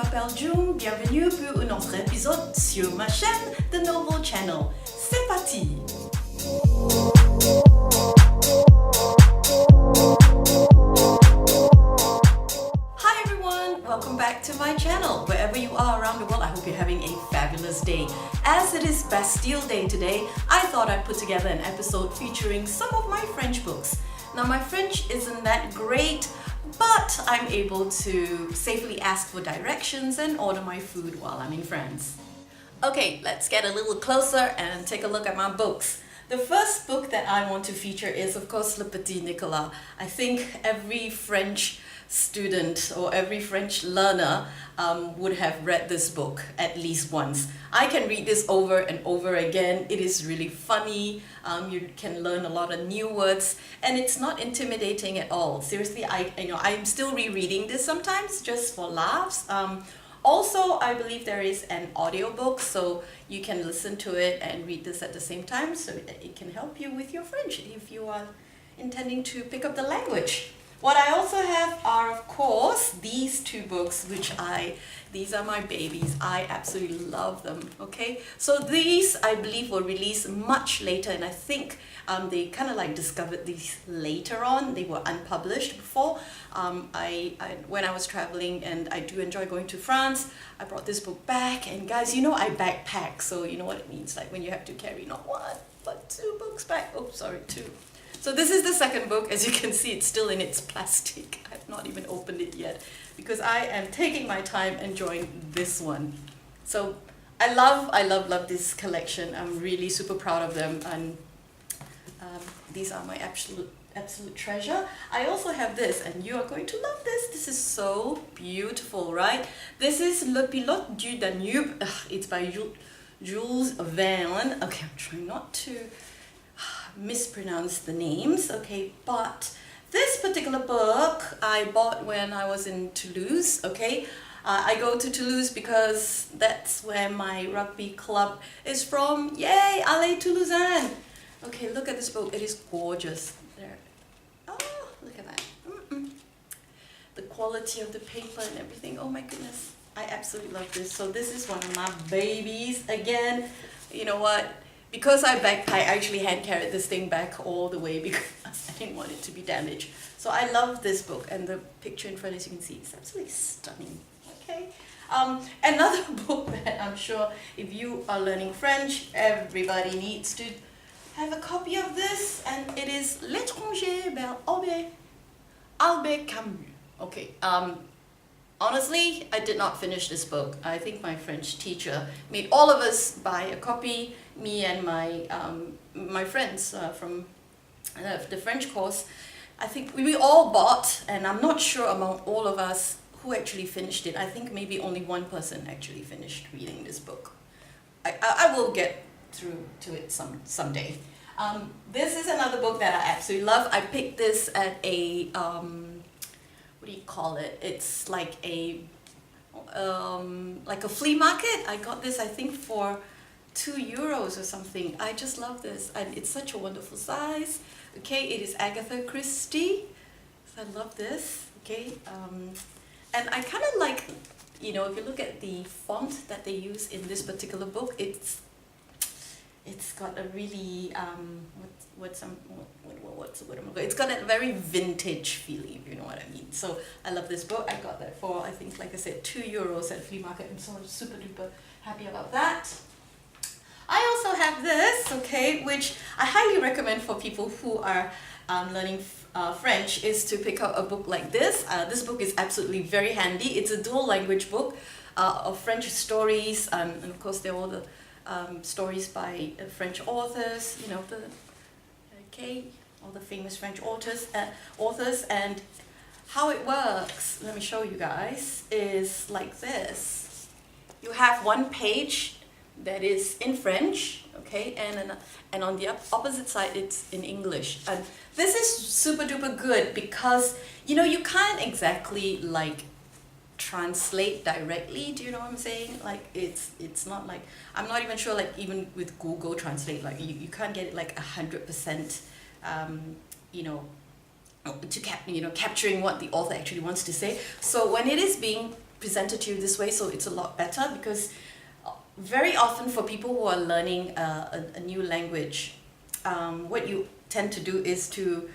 m'appelle June, bienvenue pour un autre épisode sur ma chaîne The Novel Channel. C'est parti! Hi everyone, welcome back to my channel. Wherever you are around the world, I hope you're having a fabulous day. As it is Bastille Day today, I thought I'd put together an episode featuring some of my French books. Now my French isn't that great, but I'm able to safely ask for directions and order my food while I'm in France. Okay, let's get a little closer and take a look at my books. The first book that I want to feature is, of course, Le Petit Nicolas. I think every French student or every French learner would have read this book at least once. I can read this over and over again. It is really funny. You can learn a lot of new words, and it's not intimidating at all. Seriously, I'm still rereading this sometimes just for laughs. Also, I believe there is an audiobook, so you can listen to it and read this at the same time, so that it can help you with your French if you are intending to pick up the language. What I also have are, of course, these two books, these are my babies. I absolutely love them, okay? So these, I believe, were released much later, and I think they kind of like discovered these later on. They were unpublished before. When I was traveling, and I do enjoy going to France, I brought this book back, and guys, you know I backpack, so you know what it means, like when you have to carry not one, but two books back. Oh, sorry, two. So this is the second book. As you can see, it's still in its plastic. I've not even opened it yet because I am taking my time enjoying this one. So I love this collection. I'm really super proud of them, and these are my absolute treasure. I also have this, and you are going to love this. This is so beautiful, right? This is Le Pilote du Danube. It's by Jules Verne. Okay, I'm trying not to mispronounce the names, okay, but this particular book I bought when I was in Toulouse, okay. I go to Toulouse because that's where my rugby club is from. Yay, Allez Toulousain! Okay, look at this book, it is gorgeous. There. Oh, look at that. The quality of the paper and everything, oh my goodness. I absolutely love this. So this is one of my babies. Again, you know what? Because I backpack, I actually hand carried this thing back all the way because I didn't want it to be damaged. So I love this book, and the picture in front, as you can see, is absolutely stunning. Okay. Another book that I'm sure if you are learning French, everybody needs to have a copy of this, and it is L'étranger by Albert Camus. Okay. Honestly, I did not finish this book. I think my French teacher made all of us buy a copy, me and my friends from the French course. I think we all bought, and I'm not sure among all of us who actually finished it. I think maybe only one person actually finished reading this book. I will get through to it someday. This is another book that I absolutely love. I picked this at a what do you call it? It's like a flea market. I got this, I think, for €2 or something. I just love this, and it's such a wonderful size. Okay, it is Agatha Christie. So I love this. Okay, and I kind of like, you know, if you look at the font that they use in this particular book, it's got a really it's got a very vintage feeling, if you know what I mean. So I love this book. I got that for, I think, like I said, €2 at flea market. I'm so super duper happy about that. I also have this, okay, which I highly recommend for people who are learning French, is to pick up a book like this. This book is absolutely very handy. It's a dual language book of French stories, and of course they're all the stories by French authors, you know, all the famous French authors, and how it works, let me show you guys, is like this. You have one page that is in French, okay, and on the opposite side it's in English. And this is super duper good because, you know, you can't exactly like translate directly, do you know what I'm saying? Like it's not like, I'm not even sure, like even with Google Translate, like you can't get it like 100% you know, capturing what the author actually wants to say. So when it is being presented to you this way, so it's a lot better, because very often for people who are learning a new language, what you tend to do is to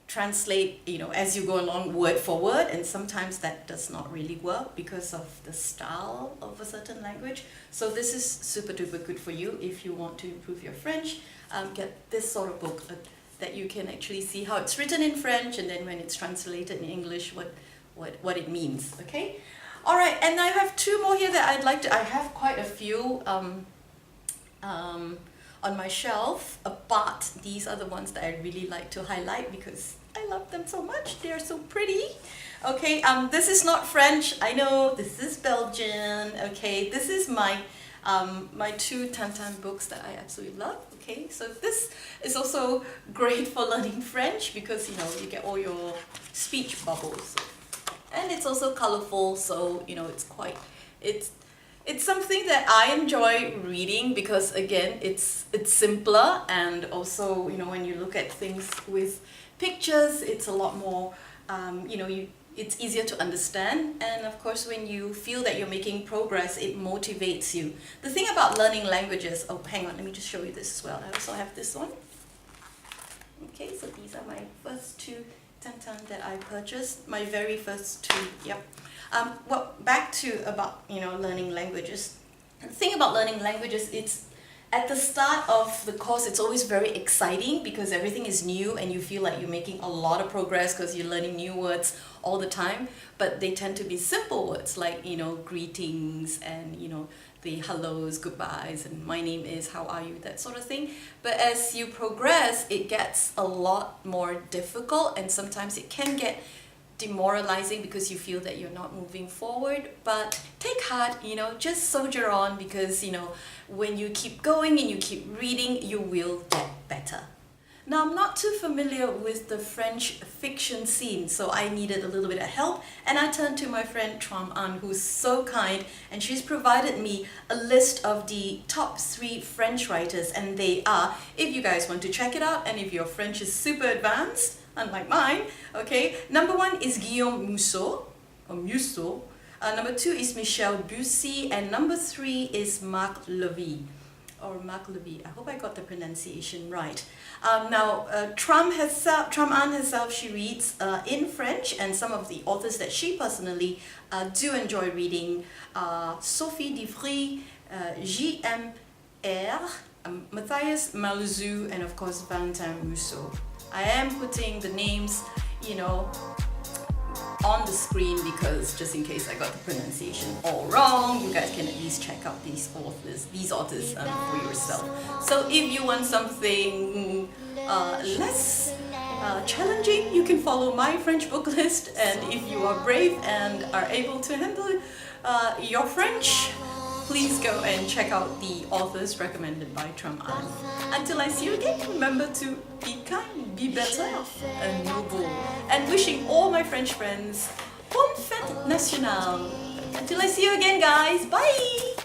translate, as you go along word for word, and sometimes that does not really work because of the style of a certain language. So this is super duper good for you if you want to improve your French. Get this sort of book that you can actually see how it's written in French, and then when it's translated in English, what it means, okay? All right, and I have two more here that I have quite a few on my shelf, but these are the ones that I really like to highlight because I love them so much. They're so pretty. Okay, this is not French, I know, this is Belgian. Okay, this is my my two Tantan books that I absolutely love. Okay, so this is also great for learning French because you get all your speech bubbles, and it's also colorful, so it's something that I enjoy reading because, again, it's simpler, and also when you look at things with pictures, it's a lot more it's easier to understand, and of course when you feel that you're making progress, it motivates you. The thing about learning languages, oh hang on, let me just show you this as well. I also have this one. Okay, so these are my first two Tantan that I purchased, my very first two. Yep. Well, back to about learning languages. The thing about learning languages, it's at the start of the course, it's always very exciting because everything is new and you feel like you're making a lot of progress because you're learning new words all the time. But they tend to be simple words like greetings and the hellos, goodbyes, and my name is, how are you, that sort of thing. But as you progress, it gets a lot more difficult, and sometimes it can get demoralizing because you feel that you're not moving forward. But take heart, just soldier on, because when you keep going and you keep reading, you will get better. Now, I'm not too familiar with the French fiction scene, so I needed a little bit of help, and I turned to my friend Tram An, who's so kind, and she's provided me a list of the top 3 French writers, and they are, if you guys want to check it out, and if your French is super advanced, unlike mine, okay, number 1 is Guillaume Musso, or Musso, number 2 is Michel Bussy, and number 3 is Marc Levy. I hope I got the pronunciation right. Now, Tram An herself, she reads in French, and some of the authors that she personally do enjoy reading are Sophie Divry, J.M.R., Matthias Malzou, and of course Valentin Rousseau. I am putting the names, on the screen because just in case I got the pronunciation all wrong, you guys can at least check out these authors for yourself. So if you want something less challenging, you can follow my French book list, and if you are brave and are able to handle your French, please go and check out the authors recommended by Tram An. Until I see you again, remember to be kind, be better, and noble. And wishing all my French friends bonne fête nationale. Until I see you again, guys. Bye!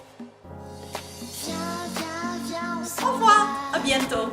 Au revoir, à bientôt.